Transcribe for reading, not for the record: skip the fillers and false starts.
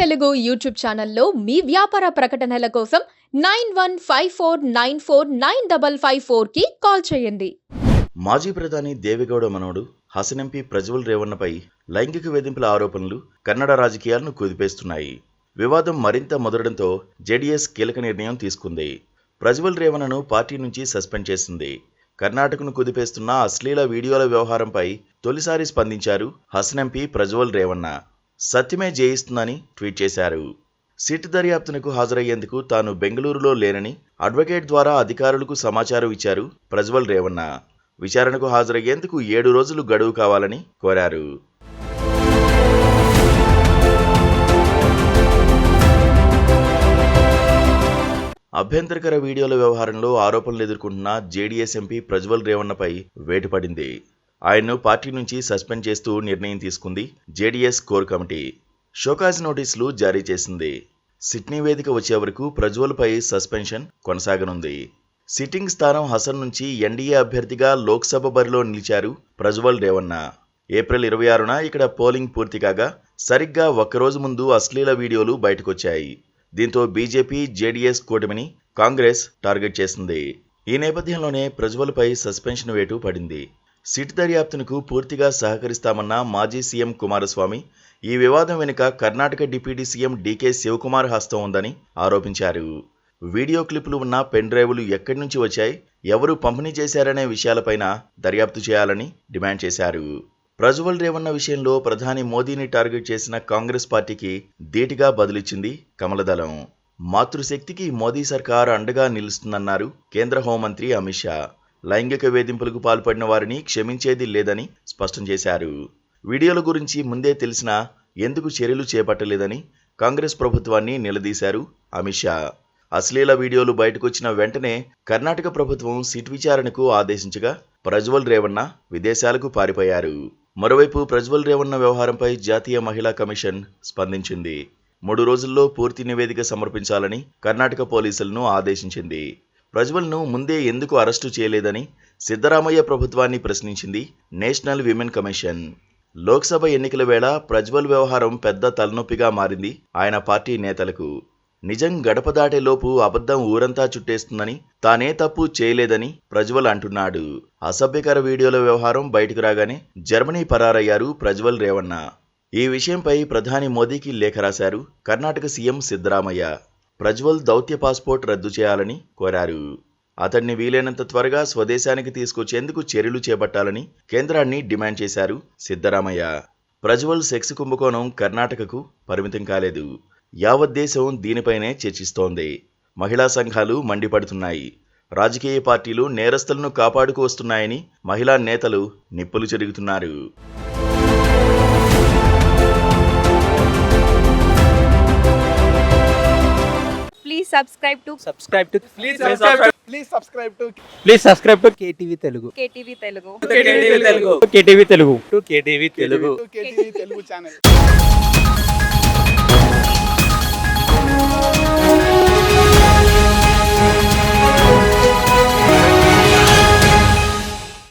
Telugu YouTube ఛానల్లో మీ వ్యాపార ప్రకటనల కోసం 9154949554 కి కాల్ చేయండి. మాజీ ప్రధాని దేవెగౌడ మనవడు హాసన్ ఎంపీ ప్రజ్వల్ రేవన్నపై లైంగిక వేధింపుల ఆరోపణలు కన్నడ రాజకీయాలను కుదిపేస్తున్నాయి. వివాదం మరింత ముదరడంతో జేడీఎస్ కీలక నిర్ణయం తీసుకుంది. ప్రజ్వల్ రేవన్నను పార్టీ నుంచి సస్పెండ్ చేసింది. కర్ణాటకను కుదిపేస్తున్న అశ్లీల వీడియోల వ్యవహారంపై తొలిసారి స్పందించారు హాసన్ ఎంపీ ప్రజ్వల్ రేవన్న. సత్యమే జయిస్తుందని ట్వీట్ చేశారు. సిట్ దర్యాప్తునకు హాజరయ్యేందుకు తాను బెంగళూరులో లేనని అడ్వకేట్ ద్వారా అధికారులకు సమాచారం ఇచ్చారు ప్రజ్వల్ రేవన్న. విచారణకు హాజరయ్యేందుకు 7 రోజులు గడువు కావాలని కోరారు. అభ్యంతరకర వీడియోల వ్యవహారంలో ఆరోపణలు ఎదుర్కొంటున్న జేడీఎస్ ఎంపీ ప్రజ్వల్ రేవన్నపై వేటు పడింది. ఆయన్ను పార్టీ నుంచి సస్పెండ్ చేస్తూ నిర్ణయం తీసుకుంది జేడీఎస్ కోర్ కమిటీ. షోకాజ్ నోటీసులు జారీ చేసింది. సిట్ నివేదిక వచ్చే వరకు ప్రజ్వల్పై సస్పెన్షన్ కొనసాగనుంది. సిట్టింగ్ స్థానం హసన్ నుంచి ఎన్డీఏ అభ్యర్థిగా లోక్సభ బరిలో నిలిచారు ప్రజ్వల్ రేవన్న. ఏప్రిల్ 26న ఇక్కడ పోలింగ్ పూర్తి కాగా సరిగ్గా ఒక్కరోజు ముందు అశ్లీల వీడియోలు బయటకొచ్చాయి. దీంతో బీజేపీ జేడీఎస్ కూటమిని కాంగ్రెస్ టార్గెట్ చేసింది. ఈ నేపథ్యంలోనే ప్రజ్వల్పై సస్పెన్షన్ వేటు పడింది. సిట్ దర్యాప్తునకు పూర్తిగా సహకరిస్తామన్న మాజీ సీఎం కుమారస్వామి ఈ వివాదం వెనుక కర్ణాటక డిప్యూటీ సీఎం డీకే శివకుమార్ హస్తం ఉందని ఆరోపించారు. వీడియో క్లిప్లు ఉన్న పెన్ డ్రైవ్లు ఎక్కడి నుంచి వచ్చాయి, ఎవరు పంపిణీ చేశారనే విషయాలపైన దర్యాప్తు చేయాలని డిమాండ్ చేశారు. ప్రజ్వల్ రేవన్న విషయంలో ప్రధాని మోదీని టార్గెట్ చేసిన కాంగ్రెస్ పార్టీకి ధీటుగా బదులిచ్చింది కమలదళం. మాతృశక్తికి మోదీ సర్కార్ అండగా నిలుస్తుందన్నారు కేంద్ర హోంమంత్రి అమిత్ షా. లైంగిక వేధింపులకు పాల్పడిన వారిని క్షమించేది లేదని స్పష్టం చేశారు. వీడియోల గురించి ముందే తెలిసినా ఎందుకు చర్యలు చేపట్టలేదని కాంగ్రెస్ ప్రభుత్వాన్ని నిలదీశారు అమిత్ షా. అశ్లీల వీడియోలు బయటకొచ్చిన వెంటనే కర్ణాటక ప్రభుత్వం సిట్ విచారణకు ఆదేశించగా ప్రజ్వల్ రేవన్న విదేశాలకు పారిపోయారు. మరోవైపు ప్రజ్వల్ రేవన్న వ్యవహారంపై జాతీయ మహిళా కమిషన్ స్పందించింది. 3 రోజుల్లో పూర్తి నివేదిక సమర్పించాలని కర్ణాటక పోలీసులను ఆదేశించింది. ప్రజ్వల్ను ముందే ఎందుకు అరెస్టు చేయలేదని సిద్ధరామయ్య ప్రభుత్వాన్ని ప్రశ్నించింది నేషనల్ విమెన్ కమిషన్. లోక్సభ ఎన్నికల వేళ ప్రజ్వల్ వ్యవహారం పెద్ద తలనొప్పిగా మారింది ఆయన పార్టీ నేతలకు. నిజం గడప దాటేలోపు అబద్ధం ఊరంతా చుట్టేస్తుందని, తానే తప్పు చేయలేదని ప్రజ్వల్ అంటున్నాడు. అసభ్యకర వీడియోల వ్యవహారం బయటకు రాగానే జర్మనీ పరారయ్యారు ప్రజ్వల్ రేవన్న. ఈ విషయంపై ప్రధాని మోదీకి లేఖ రాశారు కర్ణాటక సీఎం సిద్ధరామయ్య. ప్రజ్వల్ దౌత్య పాస్పోర్ట్ రద్దు చేయాలని కోరారు. అతన్ని వీలైనంత త్వరగా స్వదేశానికి తీసుకొచ్చేందుకు చర్యలు చేపట్టాలని కేంద్రాన్ని డిమాండ్ చేశారు సిద్ధరామయ్య. ప్రజ్వల్ సెక్స్ కుంభకోణం కర్ణాటకకు పరిమితం కాలేదు. యావత్ దేశం దీనిపైనే చర్చిస్తోంది. మహిళా సంఘాలు మండిపడుతున్నాయి. రాజకీయ పార్టీలు నేరస్తులను కాపాడుకు వస్తున్నాయని మహిళా నేతలు నిప్పులు చెరుగుతున్నారు. Please subscribe to KTV Telugu. KTV Telugu. KTV Telugu. KTV Telugu channel.